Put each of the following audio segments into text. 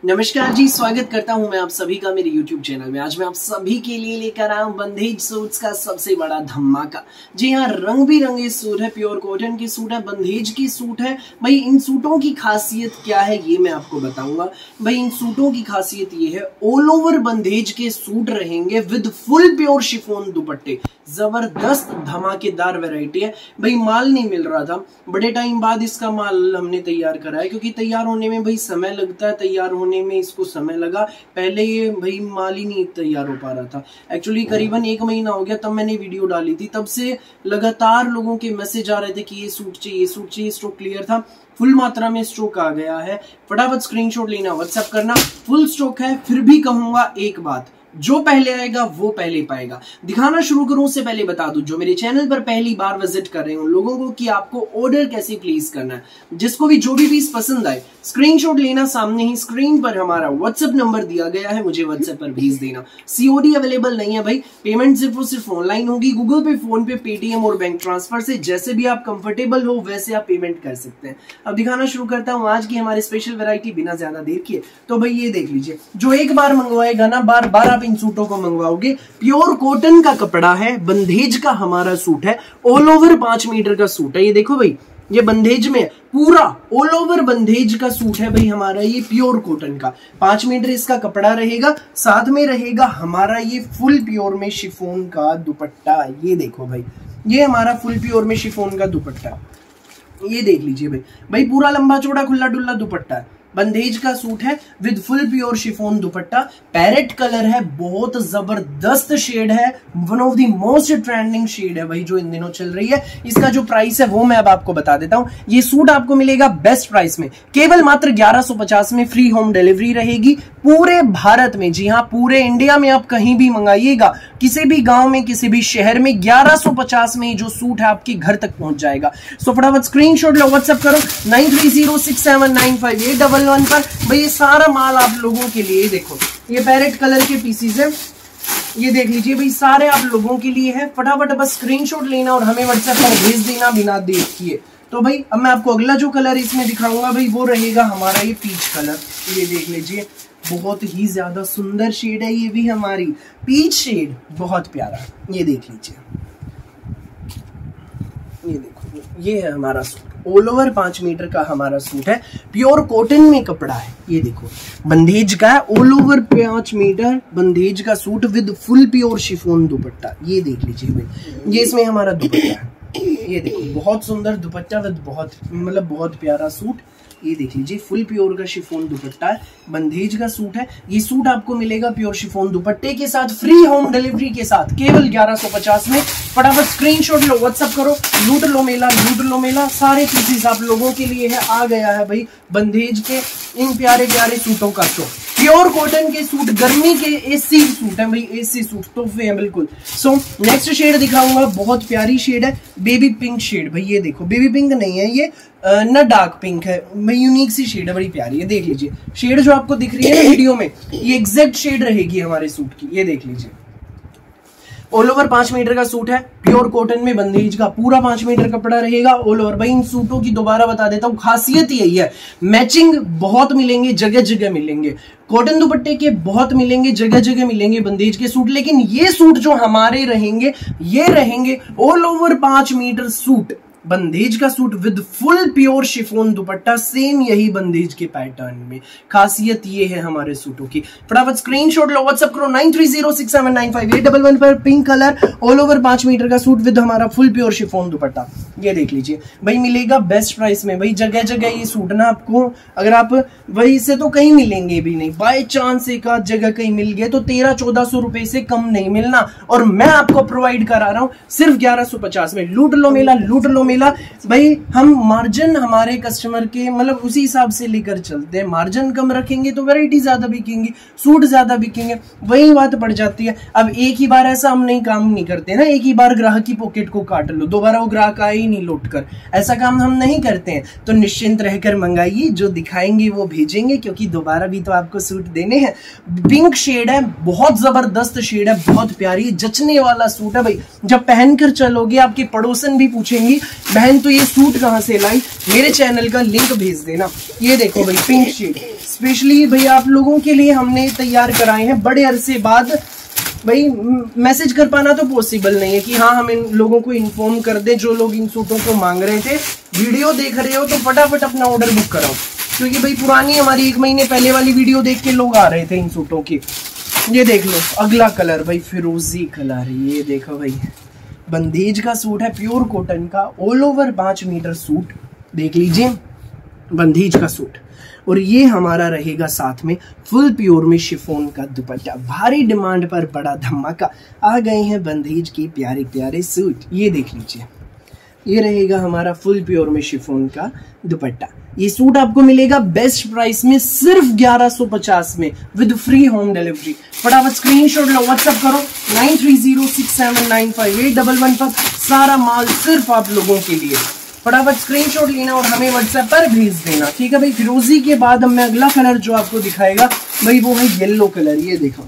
नमस्कार जी, स्वागत करता हूं मैं आप सभी का मेरे YouTube चैनल में। आज मैं आप सभी के लिए लेकर आया हूं बंधेज सूट्स का सबसे बड़ा धमाका। जी हाँ, रंग बिरंगे सूट है, प्योर कॉटन के सूट है, बंधेज की सूट है। भाई इन सूटों की खासियत क्या है ये मैं आपको बताऊंगा। भाई इन सूटों की खासियत ये है, ऑल ओवर बंधेज के सूट रहेंगे विद फुल प्योर शिफॉन दुपट्टे। जबरदस्त धमाकेदार वैरायटी है। भाई माल नहीं मिल रहा था, बड़े टाइम बाद इसका माल हमने तैयार करा है, क्योंकि तैयार होने में भाई समय लगता है, तैयार होने में इसको समय लगा। पहले ये भाई माल ही नहीं तैयार हो पा रहा था। एक्चुअली करीबन 1 महीना हो गया तब मैंने वीडियो डाली थी। तब से लगातार लोगों के मैसेज आ रहे थे कि ये सूट चाहिए, सूट चाहिए। स्टॉक क्लियर था, फुल मात्रा में स्टॉक आ गया है। फटाफट स्क्रीनशॉट लेना, व्हाट्सएप करना। फुल स्टॉक है। फिर भी कहूंगा एक बात, जो पहले आएगा वो पहले पाएगा। दिखाना शुरू करूं उससे पहले बता दूं, जो मेरे चैनल पर पहली बार विजिट कर रहे हैं उन लोगों को कि आपको ऑर्डर कैसे प्लेस करना है। जिसको भी जो भी पीस पसंद आए स्क्रीनशॉट लेना। सामने ही स्क्रीन पर हमारा व्हाट्सएप नंबर दिया गया है, मुझे व्हाट्सएप पर भेज देना। सीओडी अवेलेबल नहीं है भाई, पेमेंट सिर्फ और सिर्फ ऑनलाइन होगी। गूगल पे, फोन पे, पेटीएम और बैंक ट्रांसफर से जैसे भी आप कंफर्टेबल हो वैसे आप पेमेंट कर सकते हैं। अब दिखाना शुरू करता हूं आज की हमारी स्पेशल वैरायटी बिना ज्यादा देर किए। तो भाई ये देख लीजिए, जो एक बार मंगवाएगा ना, बार बार आप इन सूटों को मंगवाओगे। प्योर कॉटन का कपड़ा है, बंधेज का हमारा सूट है, ऑल ओवर 5 मीटर का सूट है। ये देखो भाई, ये बंधेज में पूरा ऑल ओवर बंधेज का सूट है भाई हमारा, ये प्योर कॉटन का 5 मीटर इसका कपड़ा रहेगा। साथ में रहेगा हमारा ये फुल प्योर में शिफॉन का दुपट्टा। ये देखो भाई, ये हमारा फुल प्योर में शिफॉन का दुपट्टा, ये देख लीजिए भाई। भाई पूरा लंबा चौड़ा खुला डुल्ला दुपट्टा है, बंधेज का सूट है with full pure chiffon dupatta. Parrot colour है, बहुत जबरदस्त शेड है, one of the most trending shade है भाई जो इन दिनों चल रही है। इसका जो प्राइस है वो मैं अब आपको बता देता हूं। ये सूट आपको मिलेगा बेस्ट प्राइस में, केवल मात्र 1150 में। फ्री होम डिलीवरी रहेगी पूरे भारत में। जी हाँ, पूरे इंडिया में आप कहीं भी मंगाइएगा, किसी भी गांव में, किसी भी शहर में, 1150 में जो सूट है आपके घर तक पहुंच जाएगा। सो फटाफट स्क्रीनशॉट लो, व्हाट्सएप करो 9306795811 पर। भाई ये सारा माल आप लोगों के लिए, देखो ये पैरेट कलर के पीसीज है, ये देख लीजिए भाई, सारे आप लोगों के लिए है। फटाफट बस स्क्रीनशॉट लेना और हमें व्हाट्सएप पर भेज देना बिना देर किए। तो भाई अब मैं आपको अगला जो कलर इसमें दिखाऊंगा भाई वो रहेगा हमारा ये पीच कलर। ये देख लीजिए, बहुत ही ज्यादा सुंदर शेड है ये भी हमारी, पीच शेड, बहुत प्यारा। ये देख लीजिए, ये देखो, ये है हमारा सूट, ऑल ओवर 5 मीटर का हमारा सूट है, प्योर कॉटन में कपड़ा है। ये देखो, बंधेज का है, ऑल ओवर 5 मीटर बंधेज का suit with full pure chiffon dupatta. ये देख लीजिए भाई, ये इसमें हमारा दुपट्टा है। ये देखो, बहुत सुंदर दुपट्टा विद बहुत प्यारा सूट। ये देख लीजिए, फुल प्योर का शिफॉन दुपट्टा है, बंधेज का सूट है। ये सूट आपको मिलेगा प्योर शिफॉन दुपट्टे के साथ, फ्री होम डिलीवरी के साथ, केवल 1150 में। फटाफट स्क्रीनशॉट लो, व्हाट्सएप करो, लूट लो मेला, लूट लो मेला। सारे पीसेस आप लोगों के लिए है, आ गया है भाई बंधेज के इन प्यारे प्यारे सूटों का शो। प्योर कॉटन के सूट, गर्मी के एसी सूट है भाई, एसी सूट तोहफे हैं बिल्कुल। सो नेक्स्ट शेड दिखाऊंगा, बहुत प्यारी शेड है, बेबी पिंक शेड। भाई ये देखो, बेबी पिंक नहीं है ये, ना डार्क पिंक है, यूनिक सी शेड है, बड़ी प्यारी है। देख लीजिए, शेड जो आपको दिख रही है ना वीडियो में, ये एग्जैक्ट शेड रहेगी हमारे सूट की। ये देख लीजिए, ऑल ओवर 5 मीटर का सूट है, प्योर कॉटन में बंधेज का, पूरा 5 मीटर कपड़ा रहेगा ऑल ओवर। भाई इन सूटों की दोबारा बता देता हूं, खासियत यही है, मैचिंग बहुत मिलेंगे, जगह जगह मिलेंगे। कॉटन दुपट्टे के बहुत मिलेंगे, जगह जगह मिलेंगे बंधेज के सूट। लेकिन ये सूट जो हमारे रहेंगे, ये रहेंगे ऑल ओवर 5 मीटर सूट, बंधेज का suit with full pure chiffon dupatta. Same यही बंधेज के पैटर्न में, खासियत ये है हमारे सूटों की। फटाफट स्क्रीनशॉट लो, व्हाट्सएप करो 9306795811 पर। Pink colour, all over 5 metre का सूट विद हमारा फुल प्योर शिफॉन दुपट्टा। ये देख लीजिए भाई, मिलेगा बेस्ट प्राइस में भाई। जगह जगह ये सूट ना आपको, अगर आप वही से तो कहीं मिलेंगे भी नहीं, बाय चांस एक आध जगह कहीं मिल गए तो 1300-1400 रुपए से कम नहीं मिलना। और मैं आपको प्रोवाइड करा रहा हूं सिर्फ 1150 में। लूट लो मेला, लूट लो मेला भाई। हम मार्जिन हमारे कस्टमर के उसी हिसाब से लेकर चलते हैं। मार्जिन कम रखेंगे तो वैरायटी ज्यादा बिकेंगी, सूट ज्यादा बिकेंगे, वही बात पड़ जाती है। अब एक ही बार ऐसा हम नहीं काम नहीं करते ना, एक ही बार ग्राहक की पॉकेट को काट लो, दोबारा वो ग्राहक आए ही नहीं लौट कर, ऐसा काम हम नहीं करते हैं। तो निश्चिंत रहकर मंगाइए, जो दिखाएंगे वो भेजेंगे, क्योंकि दोबारा भी तो आपको सूट देने हैं। पिंक शेड है, बहुत जबरदस्त शेड है, बहुत प्यारी जचने वाला सूट है भाई। जब पहनकर चलोगे आपके पड़ोसन भी पूछेंगी बहन तो ये सूट कहाँ से लाई, मेरे चैनल का लिंक भेज देना। ये देखो भाई पिंक शेड, स्पेशली भाई आप लोगों के लिए हमने तैयार कराए हैं। बड़े अरसे बाद भाई मैसेज कर पाना तो पॉसिबल नहीं है कि हाँ हम इन लोगों को इन्फॉर्म कर दें जो लोग इन सूटों को मांग रहे थे। वीडियो देख रहे हो तो फटाफट अपना ऑर्डर बुक कराओ, क्योंकि भाई पुरानी हमारी 1 महीने पहले वाली वीडियो देख के लोग आ रहे थे इन सूटों की। ये देख लो अगला कलर भाई फिरोजी कलर, ये देखो भाई बंदेज का सूट है, प्योर कॉटन का, ऑल ओवर 5 मीटर सूट, देख लीजिए बंदेज का सूट। और ये हमारा रहेगा साथ में फुल प्योर में शिफॉन का दुपट्टा। भारी डिमांड पर बड़ा धमाका, आ गए हैं बंदेज के प्यारे प्यारे सूट। ये देख लीजिए, ये रहेगा हमारा फुल प्योर में शिफॉन का दुपट्टा। ये सूट आपको मिलेगा बेस्ट प्राइस में सिर्फ 1150 में विद फ्री होम डिलीवरी। फटाफट स्क्रीनशॉट लो, व्हाट्सएप करो 9306795811 पर। सारा माल सिर्फ आप लोगों के लिए। फटाफट स्क्रीनशॉट लेना और हमें व्हाट्सएप पर भेज देना, ठीक है भाई। फिरोजी के बाद अब मैं अगला कलर जो आपको दिखाएगा भाई वो है येलो कलर। ये देखो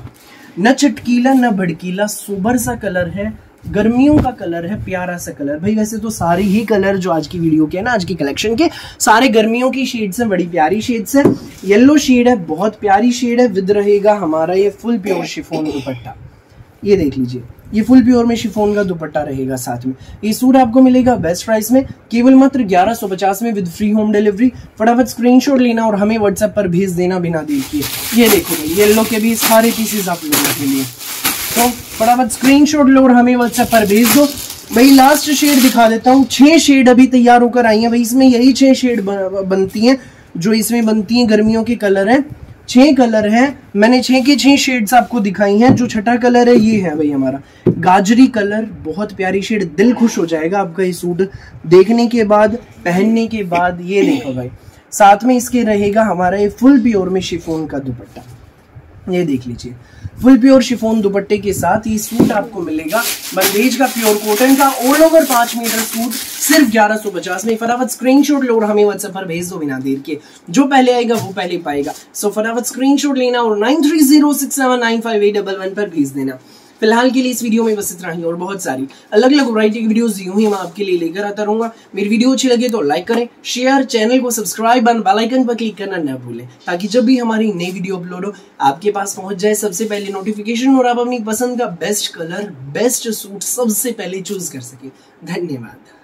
न चटकीला न भड़कीला, सोबर सा कलर है, गर्मियों का कलर है, प्यारा सा कलर। भाई वैसे तो सारे ही कलर जो आज की वीडियो के है ना, आज की कलेक्शन के सारे गर्मियों की शेड्स हैं, बड़ी प्यारी शेड्स है। येलो शेड है, बहुत प्यारी शेड है, विद रहेगा हमारा ये फुल प्योर शिफॉन दुपट्टा। ये देख लीजिए, ये फुल प्योर में शिफॉन का दुपट्टा रहेगा साथ में। ये सूट आपको मिलेगा बेस्ट प्राइस में केवल मात्र 1150 में विद फ्री होम डिलीवरी। फटाफट स्क्रीनशॉट लेना और हमें व्हाट्सएप पर भेज देना बिना देर किए। ये देखो भाई येलो के भी सारे पीसेस आप लोगों के लिए, तो फटाफट स्क्रीनशॉट लो और हमें व्हाट्सएप पर भेज दो। भाई लास्ट शेड दिखा देता हूँ, 6 शेड अभी तैयार होकर आई हैं भाई। इसमें यही 6 शेड बनती हैं जो इसमें बनती हैं, गर्मियों के कलर हैं। 6 कलर हैं, मैंने 6 की 6 शेड्स आपको दिखाई हैं। जो छठा कलर है ये है भाई हमारा गाजरी कलर, बहुत प्यारी शेड, दिल खुश हो जाएगा आपका ये सूट देखने के बाद, पहनने के बाद। ये देखो भाई साथ में इसके रहेगा हमारा ये फुल प्योर में शिफॉन का दुपट्टा। ये देख लीजिए फुल प्योर शिफॉन दुपट्टे के साथ ये सूट आपको मिलेगा बंदेज का प्योर कॉटन का ऑल ओवर 5 मीटर सूट सिर्फ 1150 में। फटाफट स्क्रीनशॉट लो और हमें व्हाट्सएप पर भेज दो बिना देर के। जो पहले आएगा वो पहले पाएगा। सो फटाफट स्क्रीनशॉट लेना और 9306795811 पर भेज देना। फिलहाल के लिए इस वीडियो में बस इतना ही, और बहुत सारी अलग अलग वैरायटी की वीडियोस यूं ही मैं आपके लिए लेकर आता रहूंगा। मेरी वीडियो अच्छी लगे तो लाइक करें, शेयर, चैनल को सब्सक्राइब और बेल आइकन पर क्लिक करना न भूलें, ताकि जब भी हमारी नई वीडियो अपलोड हो आपके पास पहुंच जाए सबसे पहले नोटिफिकेशन और आप अपनी पसंद का बेस्ट कलर, बेस्ट सूट सबसे पहले चूज कर सके। धन्यवाद।